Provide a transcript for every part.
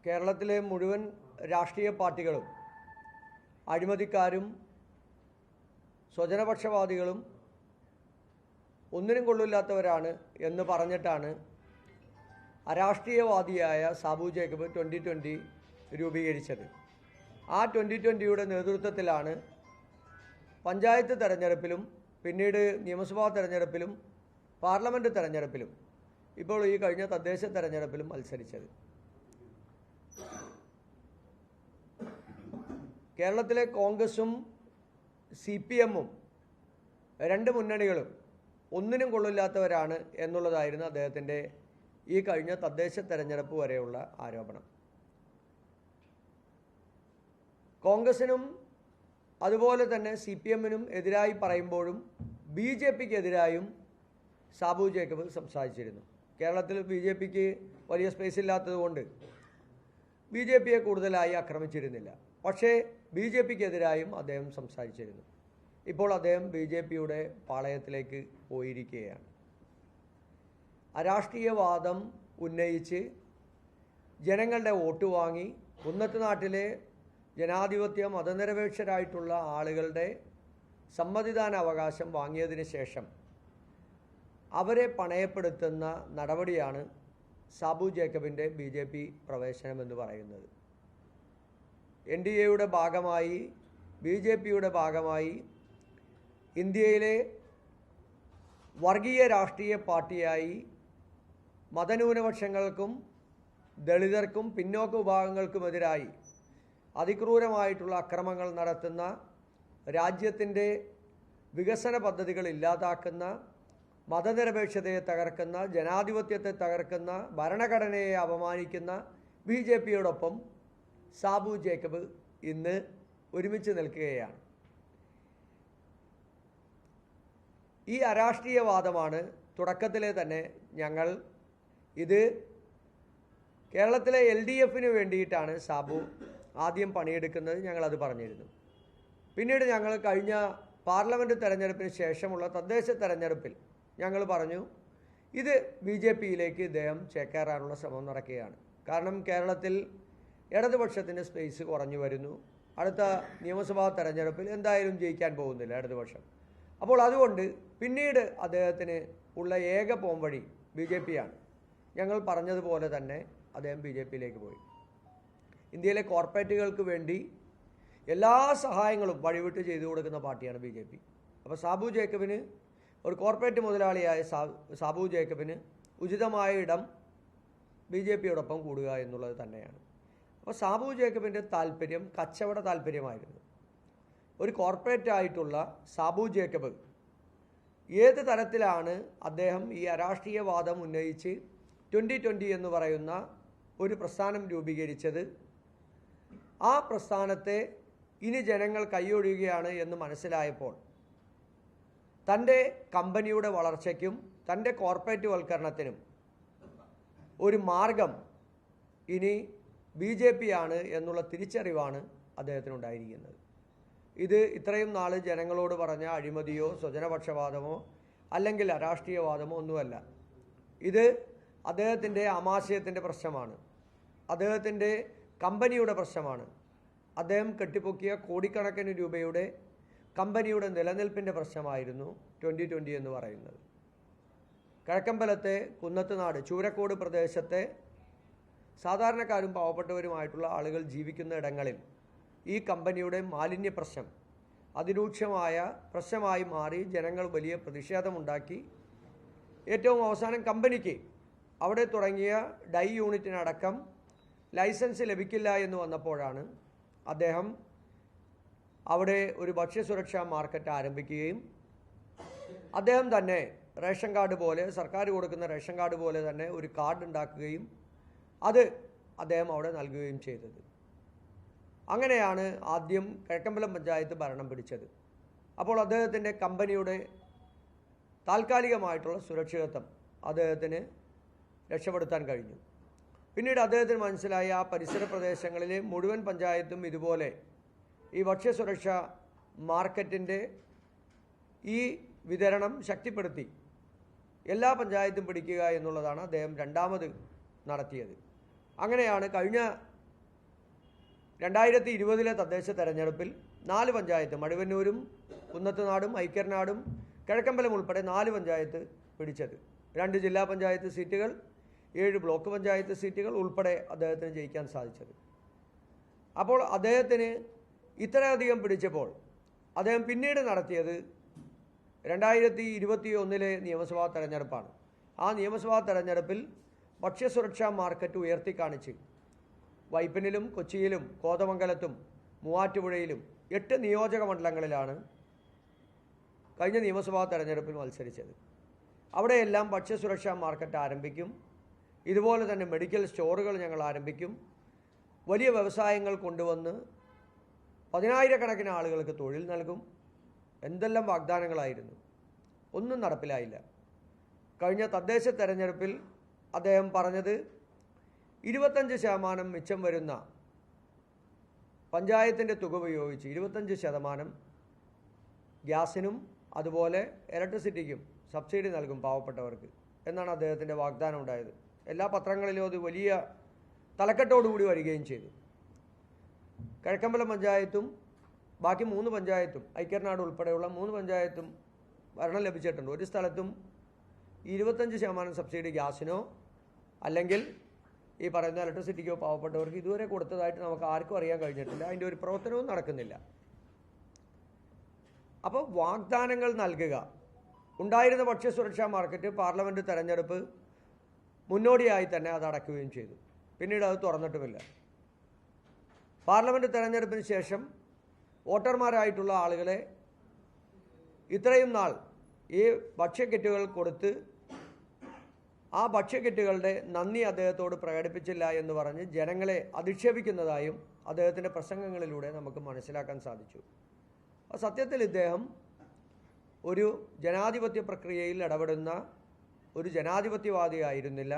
കേരളത്തിലെ മുഴുവൻ രാഷ്ട്രീയ പാർട്ടികളും അഴിമതിക്കാരും സ്വജനപക്ഷപാതികളും ഒന്നിനും കൊള്ളില്ലാത്തവരാണ് എന്ന് പറഞ്ഞിട്ടാണ് അരാഷ്ട്രീയവാദിയായ സാബു ജേക്കബ് 2020 രൂപീകരിച്ചത്. ആ 2020യുടെ നേതൃത്വത്തിലാണ് പഞ്ചായത്ത് തെരഞ്ഞെടുപ്പിലും പിന്നീട് നിയമസഭാ തെരഞ്ഞെടുപ്പിലും പാർലമെൻറ്റ് തെരഞ്ഞെടുപ്പിലും ഇപ്പോൾ ഈ കഴിഞ്ഞ തദ്ദേശ തെരഞ്ഞെടുപ്പിലും മത്സരിച്ചത്. കേരളത്തിലെ കോൺഗ്രസും CPM-ഉം രണ്ട് മുന്നണികളും ഒന്നിനും കൊള്ളില്ലാത്തവരാണ് എന്നുള്ളതായിരുന്നു അദ്ദേഹത്തിൻ്റെ ഈ കഴിഞ്ഞ തദ്ദേശ തെരഞ്ഞെടുപ്പ് വരെയുള്ള ആരോപണം. കോൺഗ്രസിനും അതുപോലെ തന്നെ CPM-നും എതിരായി പറയുമ്പോഴും BJPക്ക് എതിരായും സാബു ജേക്കബ് സംസാരിച്ചിരുന്നു. കേരളത്തിൽ BJPക്ക് വലിയ സ്പേസ് ഇല്ലാത്തതുകൊണ്ട് BJPയെ കൂടുതലായി ആക്രമിച്ചിരുന്നില്ല. പക്ഷേ BJPക്ക് എതിരായും അദ്ദേഹം സംസാരിച്ചിരുന്നു. ഇപ്പോൾ അദ്ദേഹം BJPയുടെ പാളയത്തിലേക്ക് പോയിരിക്കുകയാണ്. അരാഷ്ട്രീയവാദം ഉന്നയിച്ച് ജനങ്ങളുടെ വോട്ട് വാങ്ങി കുന്നത്തുനാട്ടിലെ ജനാധിപത്യ മതനിരപേക്ഷരായിട്ടുള്ള ആളുകളുടെ സമ്മതിദാന അവകാശം വാങ്ങിയതിന് ശേഷം അവരെ പണയപ്പെടുത്തുന്ന നടപടിയാണ് സാബു ജേക്കബിൻ്റെ BJP പ്രവേശനം എന്ന് പറയുന്നത്. NDAയുടെ ഭാഗമായി BJPയുടെ ഭാഗമായി ഇന്ത്യയിലെ വർഗീയ രാഷ്ട്രീയ പാർട്ടിയായി മതന്യൂനപക്ഷങ്ങൾക്കും ദളിതർക്കും പിന്നോക്ക വിഭാഗങ്ങൾക്കുമെതിരായി അതിക്രൂരമായിട്ടുള്ള അക്രമങ്ങൾ നടത്തുന്ന, രാജ്യത്തിൻ്റെ വികസന പദ്ധതികൾ ഇല്ലാതാക്കുന്ന, മതനിരപേക്ഷതയെ തകർക്കുന്ന, ജനാധിപത്യത്തെ തകർക്കുന്ന, ഭരണഘടനയെ അപമാനിക്കുന്ന BJPയോടൊപ്പം സാബു ജേക്കബ് ഇന്ന് ഒരുമിച്ച് നിൽക്കുകയാണ്. ഈ അരാഷ്ട്രീയവാദമാണ് തുടക്കത്തിലെ തന്നെ ഞങ്ങൾ ഇത് കേരളത്തിലെ LDFന് വേണ്ടിയിട്ടാണ് സാബു ആദ്യം പണിയെടുക്കുന്നത്, ഞങ്ങളത് പറഞ്ഞിരുന്നു. പിന്നീട് ഞങ്ങൾ കഴിഞ്ഞ പാർലമെൻറ്റ് തെരഞ്ഞെടുപ്പിന് ശേഷമുള്ള തദ്ദേശ തെരഞ്ഞെടുപ്പിൽ ഞങ്ങൾ പറഞ്ഞു ഇത് BJPയിലേക്ക് ഇദ്ദേഹം ചേക്കേറാനുള്ള ശ്രമം നടക്കുകയാണ്. കാരണം കേരളത്തിൽ ഇടതുപക്ഷത്തിൻ്റെ സ്പേസ് കുറഞ്ഞു വരുന്നു. അടുത്ത നിയമസഭാ തെരഞ്ഞെടുപ്പിൽ എന്തായാലും ജയിക്കാൻ പോകുന്നില്ല ഇടതുപക്ഷം. അപ്പോൾ അതുകൊണ്ട് പിന്നീട് അദ്ദേഹത്തിന് ഉള്ള ഏക പോംവഴി BJPയാണ്. ഞങ്ങൾ പറഞ്ഞതുപോലെ തന്നെ അദ്ദേഹം BJPയിലേക്ക് പോയി. ഇന്ത്യയിലെ കോർപ്പറേറ്റുകൾക്ക് വേണ്ടി എല്ലാ സഹായങ്ങളും വഴിവിട്ട് ചെയ്തു കൊടുക്കുന്ന പാർട്ടിയാണ് BJP. അപ്പോൾ സാബു ജേക്കബിന്, ഒരു കോർപ്പറേറ്റ് മുതലാളിയായ സാബു ജേക്കബിന് ഉചിതമായ ഇടം BJPയോടൊപ്പം കൂടുക എന്നുള്ളത് തന്നെയാണ്. അപ്പോൾ സാബു ജേക്കബിൻ്റെ താല്പര്യം കച്ചവട താല്പര്യമായിരുന്നു. ഒരു കോർപ്പറേറ്റ് ആയിട്ടുള്ള സാബു ജേക്കബ് ഏത് തരത്തിലാണ് അദ്ദേഹം ഈ അരാഷ്ട്രീയവാദം ഉന്നയിച്ച് 2020 എന്ന് പറയുന്ന ഒരു പ്രസ്ഥാനം രൂപീകരിച്ചത്, ആ പ്രസ്ഥാനത്തെ ഇനി ജനങ്ങൾ കൈയൊഴിയുകയാണ് എന്ന് മനസ്സിലായപ്പോൾ തൻ്റെ കമ്പനിയുടെ വളർച്ചയ്ക്കും തൻ്റെ കോർപ്പറേറ്റ് വൽക്കരണത്തിനും ഒരു മാർഗം ഇനി BJPയാണ് എന്നുള്ള തിരിച്ചറിവാണ് അദ്ദേഹത്തിനുണ്ടായിരിക്കുന്നത്. ഇത് ഇത്രയും നാൾ ജനങ്ങളോട് പറഞ്ഞ അഴിമതിയോ സ്വജനപക്ഷപാതമോ അല്ലെങ്കിൽ അരാഷ്ട്രീയവാദമോ ഒന്നുമല്ല. ഇത് അദ്ദേഹത്തിൻ്റെ ആമാശയത്തിൻ്റെ പ്രശ്നമാണ്, അദ്ദേഹത്തിൻ്റെ കമ്പനിയുടെ പ്രശ്നമാണ്. അദ്ദേഹം കെട്ടിപ്പൊക്കിയ കോടിക്കണക്കിന് രൂപയുടെ കമ്പനിയുടെ നിലനിൽപ്പിൻ്റെ പ്രശ്നമായിരുന്നു 2020 എന്ന് പറയുന്നത്. കിഴക്കമ്പലത്തെ കുന്നത്തുനാട് ചൂരക്കോട് പ്രദേശത്തെ സാധാരണക്കാരും പാവപ്പെട്ടവരുമായിട്ടുള്ള ആളുകൾ ജീവിക്കുന്ന ഇടങ്ങളിൽ ഈ കമ്പനിയുടെ മാലിന്യ പ്രശ്നം അതിരൂക്ഷമായ പ്രശ്നമായി മാറി ജനങ്ങൾ വലിയ പ്രതിഷേധമുണ്ടാക്കി. ഏറ്റവും അവസാനം കമ്പനിക്ക് അവിടെ തുടങ്ങിയ ഡൈ യൂണിറ്റിനടക്കം ലൈസൻസ് ലഭിക്കില്ല എന്ന് വന്നപ്പോഴാണ് അദ്ദേഹം അവിടെ ഒരു ഭക്ഷ്യസുരക്ഷാ മാർക്കറ്റ് ആരംഭിക്കുകയും അദ്ദേഹം തന്നെ റേഷൻ കാർഡ് പോലെ, സർക്കാർ കൊടുക്കുന്ന റേഷൻ കാർഡ് പോലെ തന്നെ ഒരു കാർഡ് ഉണ്ടാക്കുകയും അത് അദ്ദേഹം അവിടെ നൽകുകയും ചെയ്തത്. അങ്ങനെയാണ് ആദ്യം കിഴക്കമ്പലം പഞ്ചായത്ത് ഭരണം പിടിച്ചത്. അപ്പോൾ അദ്ദേഹത്തിൻ്റെ കമ്പനിയുടെ താൽക്കാലികമായിട്ടുള്ള സുരക്ഷിതത്വം അദ്ദേഹത്തിന് രക്ഷപ്പെടുത്താൻ കഴിഞ്ഞു. പിന്നീട് അദ്ദേഹത്തിന് മനസ്സിലായി ആ പരിസര പ്രദേശങ്ങളിലെ മുഴുവൻ പഞ്ചായത്തും ഇതുപോലെ ഈ ഭക്ഷ്യസുരക്ഷ മാർക്കറ്റിൻ്റെ ഈ വിതരണം ശക്തിപ്പെടുത്തി എല്ലാ പഞ്ചായത്തും പിടിക്കുക എന്നുള്ളതാണ് അദ്ദേഹം രണ്ടാമത് നടത്തിയത്. അങ്ങനെയാണ് കഴിഞ്ഞ 2020 തദ്ദേശ തെരഞ്ഞെടുപ്പിൽ 4 പഞ്ചായത്ത് മടുവന്നൂരും കുന്നത്തുനാടും ഐക്യർനാടും കിഴക്കമ്പലം ഉൾപ്പെടെ 4 പഞ്ചായത്ത് പിടിച്ചത്. 2 ജില്ലാ പഞ്ചായത്ത് സീറ്റുകൾ, 7 ബ്ലോക്ക് പഞ്ചായത്ത് സീറ്റുകൾ ഉൾപ്പെടെ അദ്ദേഹത്തിന് ജയിക്കാൻ സാധിച്ചത്. അപ്പോൾ അദ്ദേഹത്തിന് ഇത്രയധികം പിടിച്ചപ്പോൾ അദ്ദേഹം പിന്നീട് നടത്തിയത് 2021 നിയമസഭാ തെരഞ്ഞെടുപ്പാണ്. ആ നിയമസഭാ തെരഞ്ഞെടുപ്പിൽ ഭക്ഷ്യസുരക്ഷാ മാർക്കറ്റ് ഉയർത്തിക്കാണിച്ച് വൈപ്പിനിലും കൊച്ചിയിലും കോതമംഗലത്തും മൂവാറ്റുപുഴയിലും 8 നിയോജക മണ്ഡലങ്ങളിലാണ് കഴിഞ്ഞ നിയമസഭാ തെരഞ്ഞെടുപ്പിൽ മത്സരിച്ചത്. അവിടെയെല്ലാം ഭക്ഷ്യസുരക്ഷാ മാർക്കറ്റ് ആരംഭിക്കും, ഇതുപോലെ തന്നെ മെഡിക്കൽ സ്റ്റോറുകൾ ഞങ്ങൾ ആരംഭിക്കും, വലിയ വ്യവസായങ്ങൾ കൊണ്ടുവന്ന് 10,000-കണക്കിന് ആളുകൾക്ക് തൊഴിൽ നൽകും. എന്തെല്ലാം വാഗ്ദാനങ്ങളായിരുന്നു, ഒന്നും നടപ്പിലായില്ല. കഴിഞ്ഞ തദ്ദേശ തെരഞ്ഞെടുപ്പിൽ അദ്ദേഹം പറഞ്ഞത് 25% മിച്ചം വരുന്ന പഞ്ചായത്തിൻ്റെ തുക ഉപയോഗിച്ച് 25% ഗ്യാസിനും അതുപോലെ ഇലക്ട്രിസിറ്റിക്കും സബ്സിഡി നൽകും പാവപ്പെട്ടവർക്ക് എന്നാണ് അദ്ദേഹത്തിൻ്റെ വാഗ്ദാനം ഉണ്ടായത്. എല്ലാ പത്രങ്ങളിലും അത് വലിയ തലക്കെട്ടോടുകൂടി വരികയും ചെയ്തു. കിഴക്കമ്പലം പഞ്ചായത്തും ബാക്കി 3 പഞ്ചായത്തും ഐക്യർനാട് ഉൾപ്പെടെയുള്ള 3 പഞ്ചായത്തും ഭരണം ലഭിച്ചിട്ടുണ്ട്. ഒരു സ്ഥലത്തും 25% സബ്സിഡി ഗ്യാസിനോ അല്ലെങ്കിൽ ഈ പറയുന്ന ഇലക്ട്രിസിറ്റിക്കോ പാവപ്പെട്ടവർക്ക് ഇതുവരെ കൊടുത്തതായിട്ട് നമുക്ക് ആർക്കും അറിയാൻ കഴിഞ്ഞിട്ടില്ല. അതിൻ്റെ ഒരു പ്രവർത്തനവും നടക്കുന്നില്ല. അപ്പോൾ വാഗ്ദാനങ്ങൾ നൽകുക. ഉണ്ടായിരുന്ന ഭക്ഷ്യസുരക്ഷാ മാർക്കറ്റ് പാർലമെൻറ്റ് തെരഞ്ഞെടുപ്പ് മുന്നോടിയായി തന്നെ അത് അടയ്ക്കുകയും ചെയ്തു. പിന്നീട് അത് തുറന്നിട്ടുമില്ല. പാർലമെൻറ്റ് തെരഞ്ഞെടുപ്പിന് ശേഷം വോട്ടർമാരായിട്ടുള്ള ആളുകളെ ഇത്രയും നാൾ ഈ ഭക്ഷ്യക്കിറ്റുകൾ കൊടുത്ത് ആ ഭക്ഷ്യക്കിറ്റുകളുടെ നന്ദി അദ്ദേഹത്തോട് പ്രകടിപ്പിച്ചില്ല എന്ന് പറഞ്ഞ് ജനങ്ങളെ അധിക്ഷേപിക്കുന്നതായും അദ്ദേഹത്തിൻ്റെ പ്രസംഗങ്ങളിലൂടെ നമുക്ക് മനസ്സിലാക്കാൻ സാധിച്ചു. സത്യത്തിൽ ഇദ്ദേഹം ഒരു ജനാധിപത്യ പ്രക്രിയയിൽ ഇടപെടുന്ന ഒരു ജനാധിപത്യവാദിയായിരുന്നില്ല,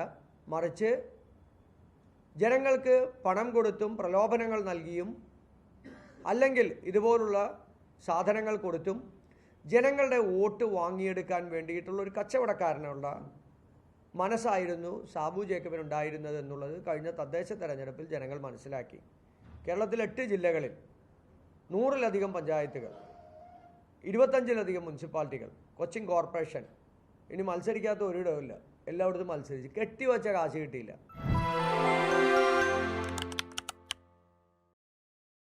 മറിച്ച് ജനങ്ങൾക്ക് പണം കൊടുത്തും പ്രലോഭനങ്ങൾ നൽകിയും അല്ലെങ്കിൽ ഇതുപോലുള്ള സാധനങ്ങൾ കൊടുത്തും ജനങ്ങളുടെ വോട്ട് വാങ്ങിയെടുക്കാൻ വേണ്ടിയിട്ടുള്ള ഒരു കച്ചവടക്കാരനുള്ള മനസ്സായിരുന്നു സാബു ജേക്കബിനുണ്ടായിരുന്നത് എന്നുള്ളത് കഴിഞ്ഞ തദ്ദേശ തെരഞ്ഞെടുപ്പിൽ ജനങ്ങൾ മനസ്സിലാക്കി. കേരളത്തിൽ 8 ജില്ലകളിൽ 100-ലധികം പഞ്ചായത്തുകൾ, 25-ലധികം മുനിസിപ്പാലിറ്റികൾ, കൊച്ചിൻ കോർപ്പറേഷൻ, ഇനി മത്സരിക്കാത്ത ഒരിടമില്ല, എല്ലായിടത്തും മത്സരിച്ച് കെട്ടിവച്ച കാശ് കിട്ടിയില്ല.